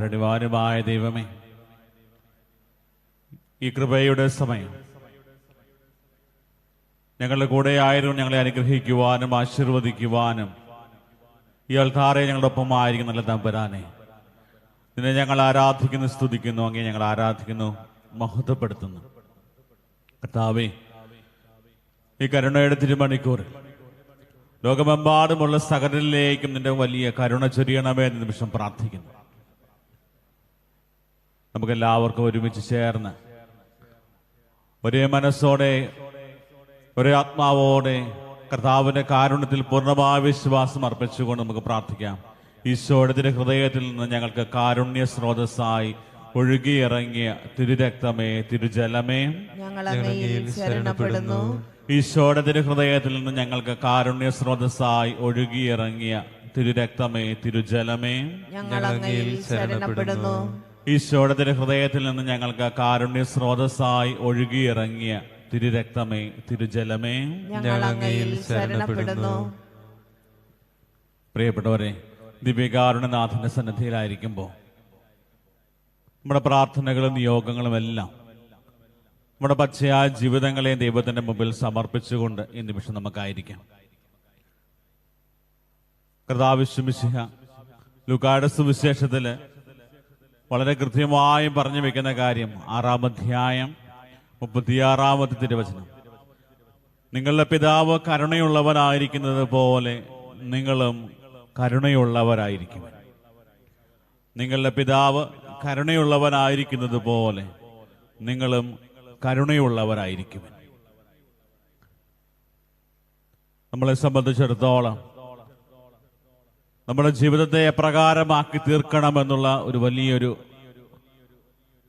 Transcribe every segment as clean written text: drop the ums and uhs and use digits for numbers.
പരിവാരമായ ദൈവമേ, ഈ കൃപയുടെ സമയം ഞങ്ങളുടെ കൂടെ ആയിരുന്നു ഞങ്ങളെ അനുഗ്രഹിക്കുവാനും ആശീർവദിക്കുവാനും ഈ അൾത്താറെ ഞങ്ങളുടെ ഒപ്പമായിരിക്കും നല്ല തമ്പുരാനെ. നിന്നെ ഞങ്ങൾ ആരാധിക്കുന്നു, സ്തുതിക്കുന്നു, അങ്ങേ ഞങ്ങൾ ആരാധിക്കുന്നു, മഹത്വപ്പെടുത്തുന്നു. കർത്താവേ, ഈ കരുണയുടെ തിരുമണിക്കൂർ ലോകമെമ്പാടുമുള്ള സകലരിലേക്കും നിന്റെ വലിയ കരുണ ചൊരിയണമേ എന്ന നിമിഷം പ്രാർത്ഥിക്കുന്നു. നമുക്കെല്ലാവർക്കും ഒരുമിച്ച് ചേർന്ന് ഒരേ മനസ്സോടെ ഒരേ ആത്മാവോടെ കർത്താവിന്റെ കാരുണ്യത്തിൽ പൂർണ്ണമായ വിശ്വാസം അർപ്പിച്ചുകൊണ്ട് നമുക്ക് പ്രാർത്ഥിക്കാം. ഈശോയുടെ ഹൃദയത്തിൽ നിന്ന് ഞങ്ങൾക്ക് കാരുണ്യ സ്രോതസ്സായി ഒഴുകിയിറങ്ങിയ തിരുരക്തമേ, തിരുജലമേ, ഈശോയുടെ ഹൃദയത്തിൽ നിന്ന് ഞങ്ങൾക്ക് കാരുണ്യ സ്രോതസ്സായി ഒഴുകിയിറങ്ങിയ തിരുരക്തമേ, തിരുജലമേ, ഈശോയുടെ ഹൃദയത്തിൽ നിന്ന് ഞങ്ങൾക്ക് കാരുണ്യ സ്രോതസ്സായി ഒഴുകിയിറങ്ങിയ തിരുരക്തമേ, തിരുജലമേ, പ്രിയപ്പെട്ടവരെ, ദിവ്യകാരുണ്യനാഥന്റെ സന്നിധിയിലായിരിക്കുമ്പോൾ നമ്മുടെ പ്രാർത്ഥനകളും നിയോഗങ്ങളും എല്ലാം നമ്മുടെ പച്ചയായ ജീവിതങ്ങളെയും ദൈവത്തിന്റെ മുമ്പിൽ സമർപ്പിച്ചുകൊണ്ട് ഈ നിമിഷം നമുക്കായിരിക്കാം. കർത്താവ് മിശിഹ ലൂക്കായുടെ സുവിശേഷത്തില് വളരെ കൃത്യമായും പറഞ്ഞു വെക്കുന്ന കാര്യം 6-ാം അധ്യായം 36-ാമത്തെ തിരുവചനം, നിങ്ങളുടെ പിതാവ് കരുണയുള്ളവനായിരിക്കുന്നത് പോലെ നിങ്ങളും കരുണയുള്ളവരായിരിക്കും. നിങ്ങളുടെ പിതാവ് കരുണയുള്ളവനായിരിക്കുന്നത് പോലെ നിങ്ങളും കരുണയുള്ളവരായിരിക്കും. നമ്മളെ സംബന്ധിച്ചിടത്തോളം നമ്മുടെ ജീവിതത്തെ എപ്രകാരമാക്കി തീർക്കണമെന്നുള്ള ഒരു വലിയൊരു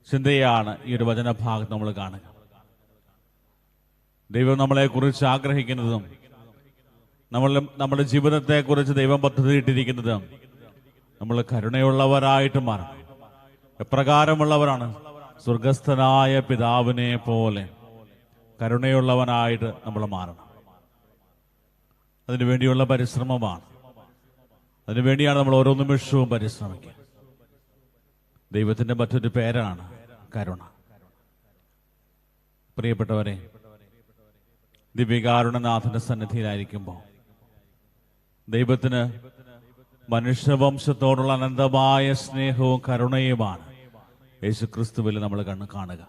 ചിന്തയാണ് ഈ ഒരു വചനഭാഗത്ത് നമ്മൾ കാണുക. ദൈവം നമ്മളെ കുറിച്ച് ആഗ്രഹിക്കുന്നതും നമ്മുടെ ജീവിതത്തെ കുറിച്ച് ദൈവം പദ്ധതിയിട്ടിരിക്കുന്നതും നമ്മൾ കരുണയുള്ളവരായിട്ട് മാറണം. എപ്രകാരമുള്ളവരാണ്? സ്വർഗസ്ഥനായ പിതാവിനെ പോലെ കരുണയുള്ളവനായിട്ട് നമ്മൾ മാറണം. അതിനുവേണ്ടിയുള്ള പരിശ്രമമാണ്. അതിനുവേണ്ടിയാണ് നമ്മൾ ഓരോ നിമിഷവും പരിശ്രമിക്കുക. ദൈവത്തിന്റെ മറ്റൊരു പേരാണ് കരുണ. പ്രിയപ്പെട്ടവരെ, ദിവ്യകാരുണ്യനാഥന്റെ സന്നിധിയിലായിരിക്കുമ്പോൾ ദൈവത്തിന് മനുഷ്യവംശത്തോടുള്ള അനന്തമായ സ്നേഹവും കരുണയുമാണ് യേശുക്രിസ്തുവിൽ നമ്മൾ കാണുക.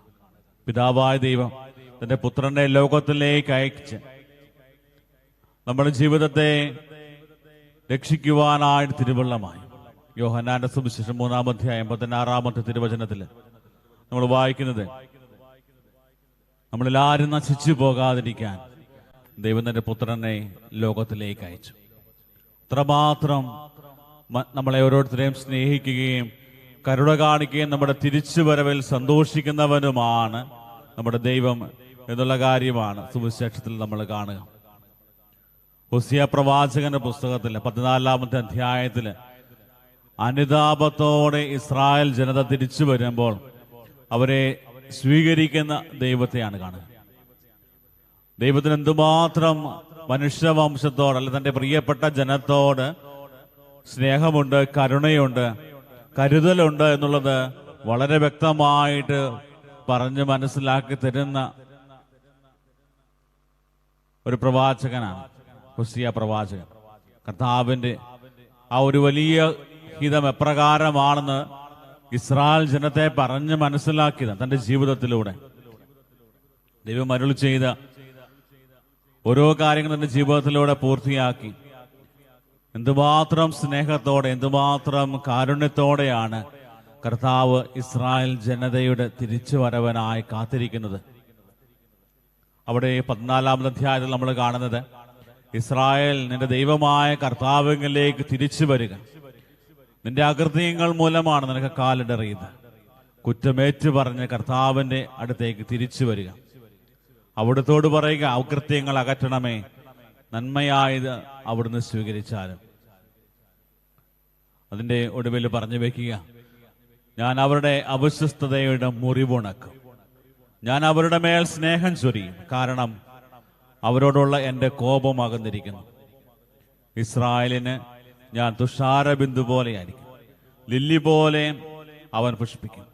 പിതാവായ ദൈവം തന്റെ പുത്രനെ ലോകത്തിലേക്ക് അയച്ച് നമ്മുടെ ജീവിതത്തെ രക്ഷിക്കുവാനായിട്ട് തിരുവള്ളമായി. യോഹന്നാന്റെ സുവിശേഷം 3-ാം അധ്യായം 16-ാമത്തെ തിരുവചനത്തിൽ നമ്മൾ വായിക്കുന്നത്, നമ്മളെല്ലാവരും നശിച്ചു പോകാതിരിക്കാൻ ദൈവം തന്റെ പുത്രനെ ലോകത്തിലേക്ക് അയച്ചു. അത്രമാത്രം നമ്മളെ ഓരോരുത്തരെയും സ്നേഹിക്കുകയും കരുണ കാണിക്കുകയും നമ്മുടെ തിരിച്ചുവരവിൽ സന്തോഷിക്കുന്നവനുമാണ് നമ്മുടെ ദൈവം എന്നുള്ള കാര്യമാണ് സുവിശേഷത്തിൽ നമ്മൾ കാണുക. ഹോസിയ പ്രവാചകന്റെ പുസ്തകത്തിൽ 14-ാമത്തെ അധ്യായത്തില് അനുതാപത്തോടെ ഇസ്രായേൽ ജനത തിരിച്ചു വരുമ്പോൾ അവരെ സ്വീകരിക്കുന്ന ദൈവത്തെയാണ് കാണുക. ദൈവത്തിന് എന്തുമാത്രം മനുഷ്യവംശത്തോട്, അല്ല തന്റെ പ്രിയപ്പെട്ട ജനത്തോട് സ്നേഹമുണ്ട്, കരുണയുണ്ട്, കരുതലുണ്ട് എന്നുള്ളത് വളരെ വ്യക്തമായിട്ട് പറഞ്ഞ് മനസ്സിലാക്കി തരുന്ന ഒരു പ്രവാചകനാണ് ഹോസിയ പ്രവാചകൻ. കർത്താവിന്റെ ആ ഒരു വലിയ ഹിതം എപ്രകാരമാണെന്ന് ഇസ്രായേൽ ജനത്തെ പറഞ്ഞ് മനസ്സിലാക്കിയത് തന്റെ ജീവിതത്തിലൂടെ. ദൈവം അരുളി ചെയ്ത ഓരോ കാര്യങ്ങളും തന്റെ ജീവിതത്തിലൂടെ പൂർത്തിയാക്കി. എന്തുമാത്രം സ്നേഹത്തോടെ, എന്തുമാത്രം കാരുണ്യത്തോടെയാണ് കർത്താവ് ഇസ്രായേൽ ജനതയുടെ തിരിച്ചുവരവനായി കാത്തിരിക്കുന്നത്. അവിടെ 14-ാമത്തെ അധ്യായത്തിൽ നമ്മൾ കാണുന്നത്, ഇസ്രായേൽ നിന്റെ ദൈവമായ കർത്താവിലേക്ക് തിരിച്ചു വരിക. നിന്റെ അകൃത്യങ്ങൾ മൂലമാണ് നിനക്ക് കാലിടറിയത്. കുറ്റമേറ്റു പറഞ്ഞ് കർത്താവിന്റെ അടുത്തേക്ക് തിരിച്ചു വരിക. അവിടുത്തോട് പറയുക, അകൃത്യങ്ങൾ അകറ്റണമേ, നന്മയായത് അവിടുന്ന് സ്വീകരിച്ചാലും. അതിന്റെ ഒടുവിൽ പറഞ്ഞു വെക്കുക, ഞാൻ അവരുടെ അവിശ്വസ്തതയുടെ മുറിവുണക്കും, ഞാൻ അവരുടെ മേൽ സ്നേഹം ചൊരിയും, കാരണം അവരോടുള്ള എന്റെ കോപം അകന്നിരിക്കുന്നു. ഇസ്രായേലിന് ഞാൻ തുഷാരബിന്ദു പോലെയായിരിക്കും, ലില്ലി പോലെ അവൻ പുഷ്പിക്കും,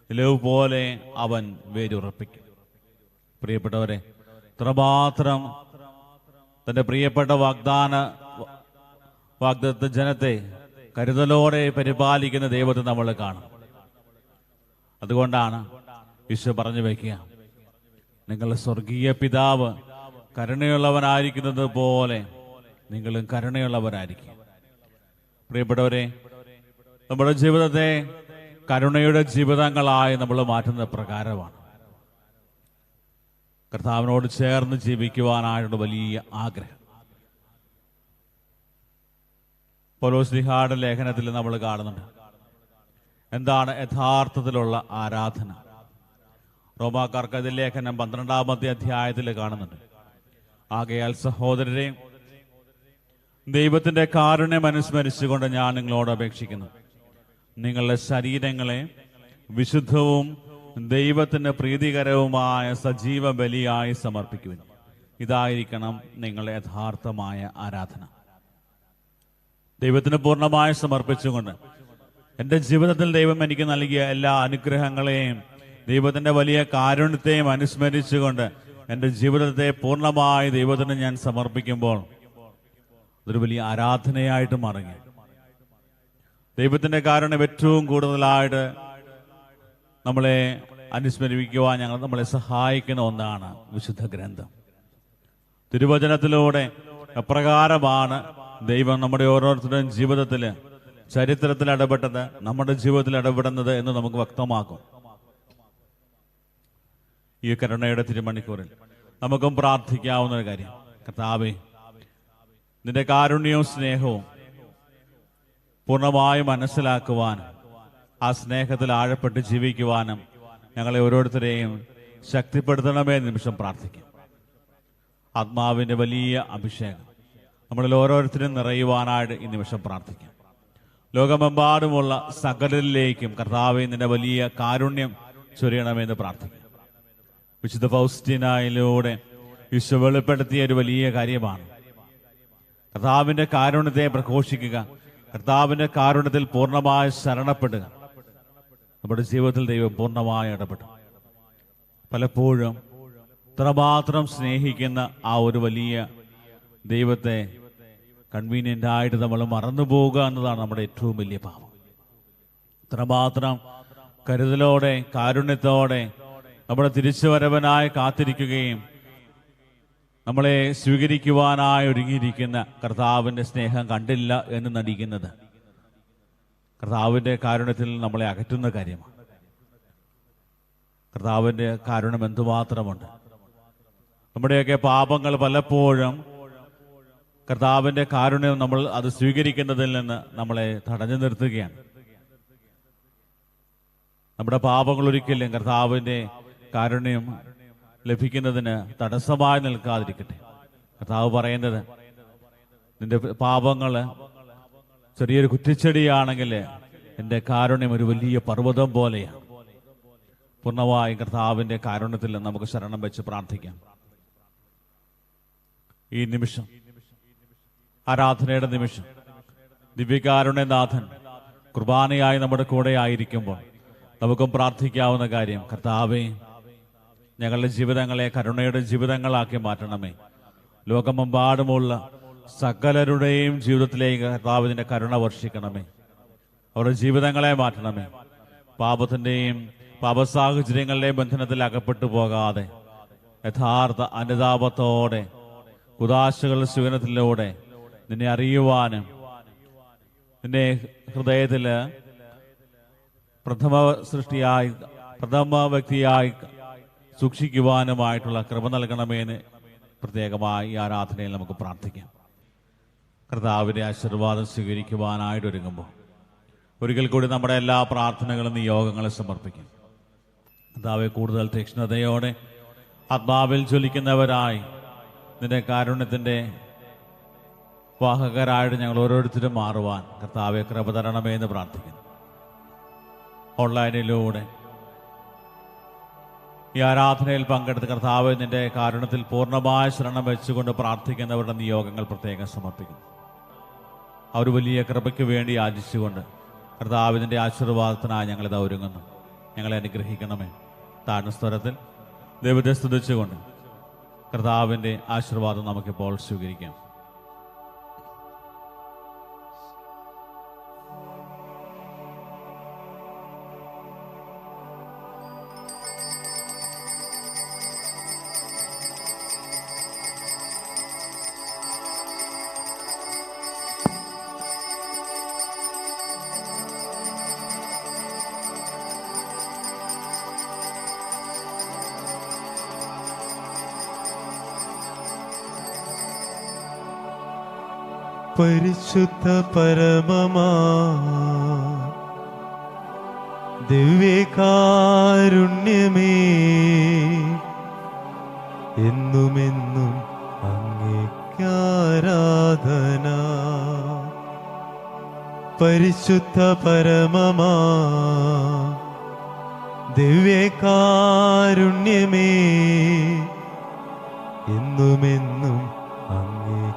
ഇലവ് പോലെ അവൻ വേരുറപ്പിക്കും. പ്രിയപ്പെട്ടവരെ, ഇത്രമാത്രം തന്റെ പ്രിയപ്പെട്ട വാഗ്ദത്ത ജനത്തെ കരുതലോടെ പരിപാലിക്കുന്ന ദൈവത്തെ നമ്മൾ കാണും. അതുകൊണ്ടാണ് ഈശോ പറഞ്ഞു വയ്ക്കുക, നിങ്ങളുടെ സ്വർഗീയ പിതാവ് കരുണയുള്ളവനായിരിക്കുന്നത് പോലെ നിങ്ങളും കരുണയുള്ളവരായിരിക്കും. പ്രിയപ്പെട്ടവരെ, നമ്മുടെ ജീവിതത്തെ കരുണയുടെ ജീവിതങ്ങളായി നമ്മൾ മാറ്റുന്ന പ്രകാരമാണ് കർത്താവിനോട് ചേർന്ന് ജീവിക്കുവാനായുള്ള വലിയ ആഗ്രഹം. പൗലോസ്ലീഹായുടെ ലേഖനത്തിൽ നമ്മൾ കാണുന്നുണ്ട് എന്താണ് യഥാർത്ഥത്തിലുള്ള ആരാധന. റോമാക്കാർക്ക് അതിൽ ലേഖനം 12-ാമത്തെ അധ്യായത്തിൽ കാണുന്നുണ്ട്. ആകയാൽ സഹോദരരെ, ദൈവത്തിന്റെ കാരുണ്യം അനുസ്മരിച്ചുകൊണ്ട് ഞാൻ നിങ്ങളോട് അപേക്ഷിക്കുന്നു, നിങ്ങളുടെ ശരീരങ്ങളെ വിശുദ്ധവും ദൈവത്തിന് പ്രീതികരവുമായ സജീവ ബലിയായി സമർപ്പിക്കുവിൻ. ഇതായിരിക്കണം നിങ്ങളുടെ യഥാർത്ഥമായ ആരാധന. ദൈവത്തിന് പൂർണ്ണമായി സമർപ്പിച്ചുകൊണ്ട് എൻ്റെ ജീവിതത്തിൽ ദൈവം എനിക്ക് നൽകിയ എല്ലാ അനുഗ്രഹങ്ങളെയും ദൈവത്തിന്റെ വലിയ കാരുണ്യത്തെയും അനുസ്മരിച്ചുകൊണ്ട് എൻ്റെ ജീവിതത്തെ പൂർണ്ണമായി ദൈവത്തിന് ഞാൻ സമർപ്പിക്കുമ്പോൾ അതൊരു വലിയ ആരാധനയായിട്ട് മാറുക. ദൈവത്തിന്റെ കാരുണ്യം ഏറ്റവും കൂടുതലായിട്ട് നമ്മളെ അനുസ്മരിപ്പിക്കുവാൻ നമ്മളെ സഹായിക്കുന്ന ഒന്നാണ് വിശുദ്ധ ഗ്രന്ഥം. തിരുവചനത്തിലൂടെ എപ്രകാരമാണ് ദൈവം നമ്മുടെ ഓരോരുത്തരുടെയും ജീവിതത്തിൽ, ചരിത്രത്തിൽ ഇടപെട്ടത്, നമ്മുടെ ജീവിതത്തിൽ ഇടപെടുന്നത് എന്ന് നമുക്ക് വ്യക്തമാക്കും. ഈ കരുണയുടെ തിരുമണിക്കൂറിൽ നമുക്കും പ്രാർത്ഥിക്കാവുന്ന ഒരു കാര്യം, കർത്താവേ, നിന്റെ കാരുണ്യവും സ്നേഹവും പൂർണ്ണമായും മനസ്സിലാക്കുവാനും ആ സ്നേഹത്തിൽ ആഴപ്പെട്ട് ജീവിക്കുവാനും ഞങ്ങളെ ഓരോരുത്തരെയും ശക്തിപ്പെടുത്തണമേ നിമിഷം പ്രാർത്ഥിക്കാം. ആത്മാവിന്റെ വലിയ അഭിഷേകം നമ്മളിൽ ഓരോരുത്തരും നിറയുവാനായിട്ട് ഈ നിമിഷം പ്രാർത്ഥിക്കാം. ലോകമെമ്പാടുമുള്ള സകലരിലേക്കും കർത്താവേ നിന്റെ വലിയ കാരുണ്യം ചൊരിയണമെന്ന് പ്രാർത്ഥിക്കാം. വിശുദ്ധ ഫൗസ്റ്റീനായിലൂടെ ഈശോ വെളിപ്പെടുത്തിയ ഒരു വലിയ കാര്യമാണ് കർത്താവിന്റെ കാരുണ്യത്തെ പ്രഘോഷിക്കുക, കർത്താവിന്റെ കാരുണ്യത്തിൽ പൂർണ്ണമായി ശരണപ്പെടുക. നമ്മുടെ ജീവിതത്തിൽ ദൈവം പൂർണ്ണമായി ഇടപെടും. പലപ്പോഴും ഇത്രമാത്രം സ്നേഹിക്കുന്ന ആ ഒരു വലിയ ദൈവത്തെ കൺവീനിയന്റ് ആയിട്ട് നമ്മൾ മറന്നു പോവുക എന്നതാണ് നമ്മുടെ ഏറ്റവും വലിയ പാപം. ഇത്രമാത്രം കരുതലോടെ കാരുണ്യത്തോടെ നമ്മുടെ തിരിച്ചുവരവനായി കാത്തിരിക്കുകയും നമ്മളെ സ്വീകരിക്കുവാനായി ഒരുങ്ങിയിരിക്കുന്ന കർത്താവിന്റെ സ്നേഹം കണ്ടില്ല എന്ന് നടിക്കുന്നത് കർത്താവിന്റെ കാരുണ്യത്തിൽ നമ്മളെ അകറ്റുന്ന കാര്യമാണ്. കർത്താവിന്റെ കാരുണ്യം എന്തുമാത്രമുണ്ട്. നമ്മുടെയൊക്കെ പാപങ്ങൾ പലപ്പോഴും കർത്താവിന്റെ കാരുണ്യം നമ്മൾ അത് സ്വീകരിക്കുന്നതിൽ നിന്ന് നമ്മളെ തടഞ്ഞു നിർത്തുകയാണ്. നമ്മുടെ പാപങ്ങൾ ഒരിക്കലും കർത്താവിന്റെ കാരുണ്യം ലഭിക്കുന്നതിന് തടസ്സമായി നിൽക്കാതിരിക്കട്ടെ. കർത്താവ് പറയുന്നത്, നിന്റെ പാപങ്ങള് ചെറിയൊരു കുറ്റിച്ചെടിയാണെങ്കിൽ എന്റെ കാരുണ്യം ഒരു വലിയ പർവ്വതം പോലെയാണ്. പൂർണ്ണമായും കർത്താവിന്റെ കാരുണ്യത്തിൽ നമുക്ക് ശരണം വെച്ച് പ്രാർത്ഥിക്കാം. ഈ നിമിഷം ആരാധനയുടെ നിമിഷം, ദിവ്യകാരുണ്യനാഥൻ കുർബാനയായി നമ്മുടെ കൂടെ ആയിരിക്കുമ്പോൾ നമുക്കും പ്രാർത്ഥിക്കാവുന്ന കാര്യം, കർത്താവേ, ഞങ്ങളുടെ ജീവിതങ്ങളെ കരുണയുടെ ജീവിതങ്ങളാക്കി മാറ്റണമേ. ലോകമെമ്പാടുമുള്ള സകലരുടെയും ജീവിതത്തിലേക്ക് കർത്താവിന്റെ കരുണ വർഷിക്കണമേ. അവരുടെ ജീവിതങ്ങളെ മാറ്റണമേ. പാപത്തിന്റെയും പാപസാഹചര്യങ്ങളുടെയും ബന്ധനത്തിൽ അകപ്പെട്ടു പോകാതെ യഥാർത്ഥ അനുതാപത്തോടെ കുദാശകളുടെ സ്വീകരണത്തിലൂടെ നിന്നെ അറിയുവാനും നിന്നെ ഹൃദയത്തില് പ്രഥമ വ്യക്തിയായി സൂക്ഷിക്കുവാനുമായിട്ടുള്ള കൃപ നൽകണമെന്ന് പ്രത്യേകമായി ഈ ആരാധനയിൽ നമുക്ക് പ്രാർത്ഥിക്കാം. കർത്താവിന്റെ ആശീർവാദം സ്വീകരിക്കുവാനായിട്ട് ഒരുങ്ങുമ്പോൾ ഒരിക്കൽ കൂടി നമ്മുടെ എല്ലാ പ്രാർത്ഥനകളും നിയോഗങ്ങളും സമർപ്പിക്കും. കർത്താവെ, കൂടുതൽ തീക്ഷ്ണതയോടെ ആത്മാവിൽ ജ്വലിക്കുന്നവരായി നിന്റെ കാരുണ്യത്തിന്റെ വാഹകരായിട്ട് ഞങ്ങൾ ഓരോരുത്തരും മാറുവാൻ കർത്താവെ കൃപ തരണമേ എന്ന് പ്രാർത്ഥിക്കുന്നു. ഓൺലൈനിലൂടെ ഈ ആരാധനയിൽ പങ്കെടുത്ത് കർത്താവ് നിന്റെ കാരുണ്യത്തിൽ പൂർണ്ണമായ ശരണം വെച്ചുകൊണ്ട് പ്രാർത്ഥിക്കുന്നവരുടെ നിയോഗങ്ങൾ പ്രത്യേകം സമർപ്പിക്കുന്നു. അവർ വലിയ കൃപയ്ക്ക് വേണ്ടി യാചിച്ചുകൊണ്ട് കർത്താവിൻ്റെ ആശീർവാദത്തിനായി ഞങ്ങളിത് ഒരുങ്ങുന്നു. ഞങ്ങളെ അനുഗ്രഹിക്കണമേ. താഴ്ന്ന സ്വരത്തിൽ ദൈവത്തെ സ്തുതിച്ചുകൊണ്ട് കർത്താവിൻ്റെ ആശീർവാദം നമുക്കിപ്പോൾ സ്വീകരിക്കാം. പരിശുദ്ധ പരമമാ ദിവ്യകാരുണ്യമേ, എന്നുമെന്നും അങ്ങേക്കാരാധന. പരിശുദ്ധ പരമമാ ദിവ്യകാരുണ്യമേ, എന്നുമെന്നും അങ്ങേക്കാരാധന.